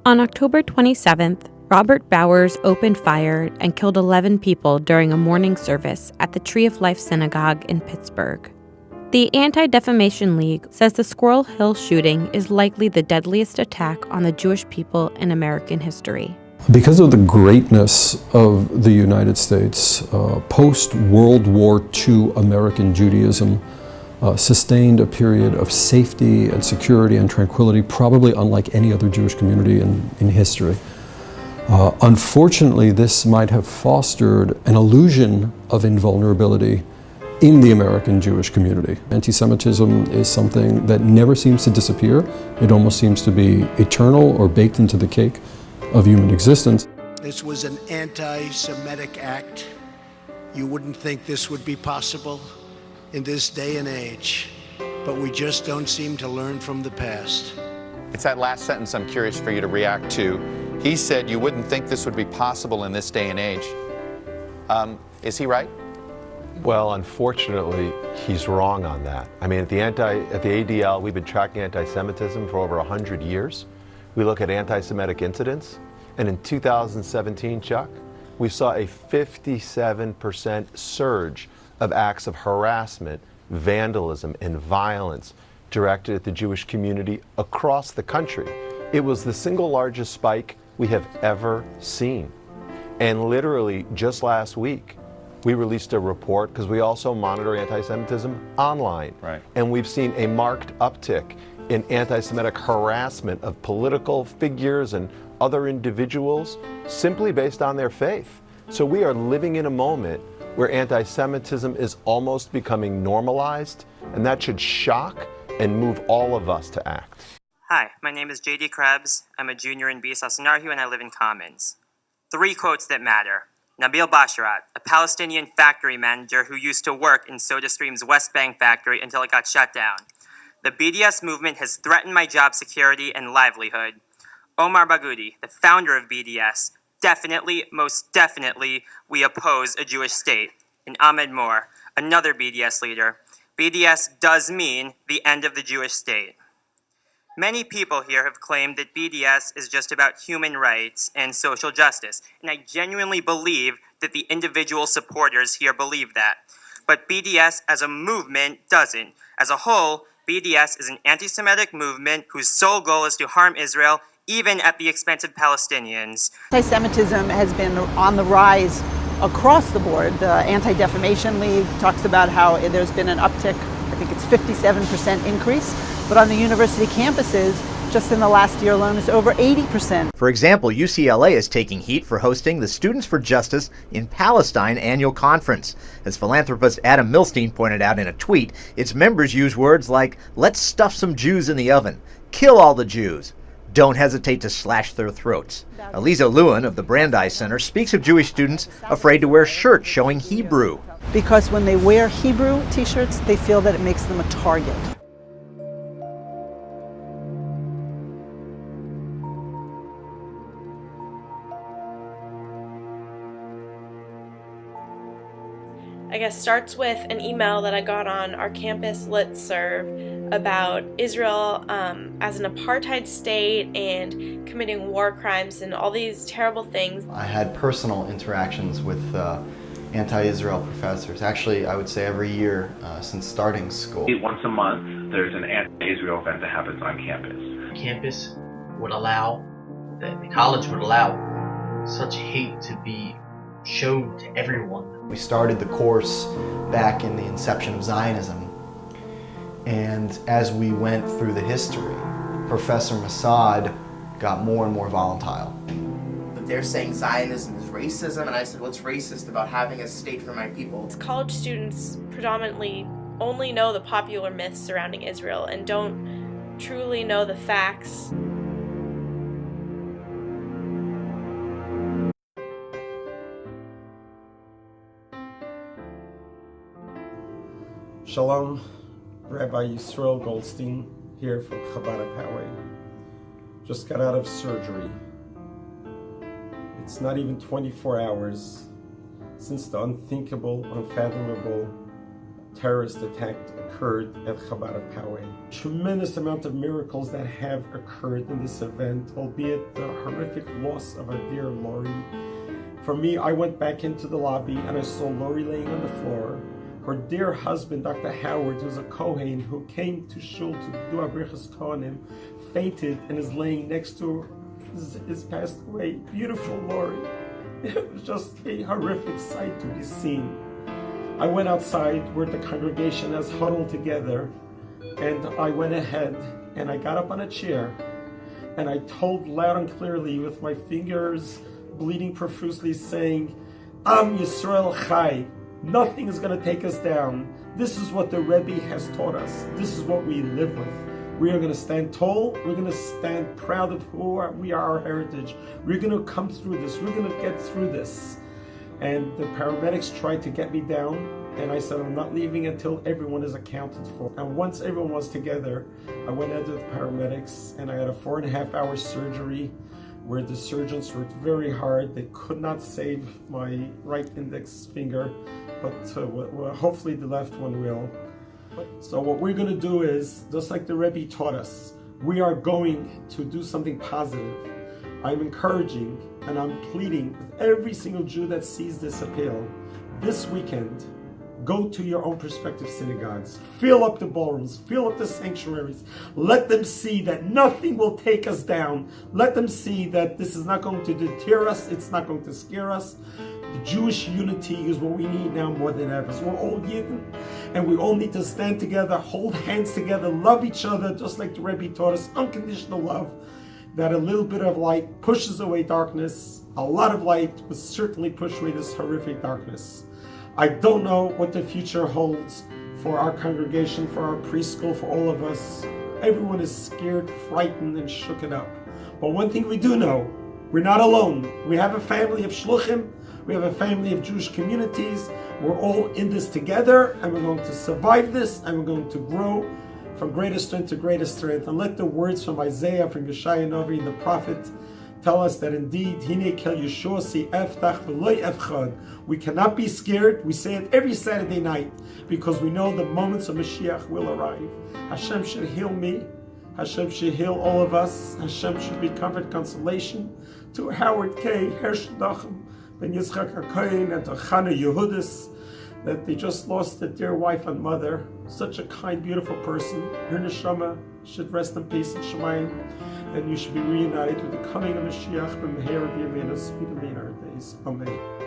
On October 27th, Robert Bowers opened fire and killed 11 people during a morning service at the Tree of Life Synagogue in Pittsburgh. The Anti-Defamation League says the Squirrel Hill shooting is likely the deadliest attack on the Jewish people in American history. Because of the greatness of the United States, post-World War II American Judaism sustained a period of safety and security and tranquility, probably unlike any other Jewish community in history. Unfortunately, this might have fostered an illusion of invulnerability in the American Jewish community. Anti-Semitism is something that never seems to disappear. It almost seems to be eternal or baked into the cake of human existence. This was an anti-Semitic act. You wouldn't think this would be possible in this day and age, but we just don't seem to learn from the past. It's that last sentence I'm curious for you to react to. He said you wouldn't think this would be possible in this day and age. Is he right? Well, unfortunately, he's wrong on that. I mean, at the ADL, we've been tracking anti-Semitism for over 100 years. We look at anti-Semitic incidents, and in 2017, Chuck, we saw a 57% surge of acts of harassment, vandalism, and violence directed at the Jewish community across the country. It was the single largest spike we have ever seen. And literally, just last week, we released a report, because we also monitor anti-Semitism online. Right. And we've seen a marked uptick in anti-Semitic harassment of political figures and other individuals simply based on their faith. So we are living in a moment where anti-Semitism is almost becoming normalized, and that should shock and move all of us to act. Hi, my name is JD Krebs. I'm a junior in BSL Snarhu and I live in Commons. 3 quotes that matter. Nabil Basharat, a Palestinian factory manager who used to work in SodaStream's West Bank factory until it got shut down. The BDS movement has threatened my job security and livelihood. Omar Baghouti, the founder of BDS, definitely, most definitely, we oppose a Jewish state. And Ahmed Moore, another BDS leader. BDS does mean the end of the Jewish state. Many people here have claimed that BDS is just about human rights and social justice, and I genuinely believe that the individual supporters here believe that. But BDS as a movement doesn't. As a whole, BDS is an anti-Semitic movement whose sole goal is to harm Israel, even at the expense of Palestinians. Anti-Semitism has been on the rise across the board. The Anti-Defamation League talks about how there's been an uptick, I think it's 57% increase, but on the university campuses, just in the last year alone, it's over 80%. For example, UCLA is taking heat for hosting the Students for Justice in Palestine annual conference. As philanthropist Adam Milstein pointed out in a tweet, its members use words like, "Let's stuff some Jews in the oven," "Kill all the Jews," "Don't hesitate to slash their throats." Aliza Lewin of the Brandeis Center speaks of Jewish students afraid to wear shirts showing Hebrew. Because when they wear Hebrew t-shirts, they feel that it makes them a target. I guess starts with an email that I got on our campus listserv about Israel as an apartheid state and committing war crimes and all these terrible things. I had personal interactions with anti-Israel professors. Actually, I would say every year since starting school. Once a month, there's an anti-Israel event that happens on campus. Campus would allow, the college would allow such hate to be shown to everyone. We started the course back in the inception of Zionism, and as we went through the history, Professor Mossad got more and more volatile. But they're saying Zionism is racism, and I said, what's racist about having a state for my people? College students predominantly only know the popular myths surrounding Israel and don't truly know the facts. Shalom, Rabbi Yisrael Goldstein here from Chabad Poway. Just got out of surgery. It's not even 24 hours since the unthinkable, unfathomable terrorist attack occurred at Chabad of Poway. Tremendous amount of miracles that have occurred in this event, albeit the horrific loss of our dear Lori. For me, I went back into the lobby and I saw Lori laying on the floor. Her dear husband, Dr. Howard, who's a Kohen who came to Shul to do Abrichas Kohanim, fainted and is laying next to her, is passed away. Beautiful Lori. It was just a horrific sight to be seen. I went outside where the congregation has huddled together, and I went ahead and I got up on a chair and I told loud and clearly with my fingers bleeding profusely, saying, Am Yisrael Chai. Nothing is going to take us down. This is what the Rebbe has taught us. This is what we live with. We are going to stand tall. We're going to stand proud of who we are, our heritage. We're going to come through this. We're going to get through this. And the paramedics tried to get me down, and I said, I'm not leaving until everyone is accounted for. And once everyone was together, I went into the paramedics, and I had a 4.5-hour surgery where the surgeons worked very hard. They could not save my right index finger, but hopefully the left one will. So what we're going to do is, just like the Rebbe taught us, we are going to do something positive. I'm encouraging and I'm pleading with every single Jew that sees this appeal, this weekend, go to your own prospective synagogues, fill up the ballrooms, fill up the sanctuaries, let them see that nothing will take us down, let them see that this is not going to deter us, it's not going to scare us. The Jewish unity is what we need now more than ever. So we're all Yidden, and we all need to stand together, hold hands together, love each other, just like the Rebbe taught us, unconditional love, that a little bit of light pushes away darkness. A lot of light will certainly push away this horrific darkness. I don't know what the future holds for our congregation, for our preschool, for all of us. Everyone is scared, frightened, and shooken up. But one thing we do know, we're not alone. We have a family of shluchim. We have a family of Jewish communities. We're all in this together, and we're going to survive this, and we're going to grow from greatest strength to greatest strength. And let the words from Isaiah, from Yeshaya Novi, the prophet, tell us that indeed, Hine kel Yeshua si eftach v'loy efchad. We cannot be scared. We say it every Saturday night because we know the moments of Mashiach will arrive. Hashem should heal me. Hashem should heal all of us. Hashem should be comfort, consolation to Howard K., Hersh Dachem, Ben Yitzchak HaKohen, and to Chana Yehudis, that they just lost their dear wife and mother. Such a kind, beautiful person. Her neshama should rest in peace in Shemayim, and you should be reunited with the coming of Mashiach, Ben Meher B'Yameinu, speedily in our days. Amen.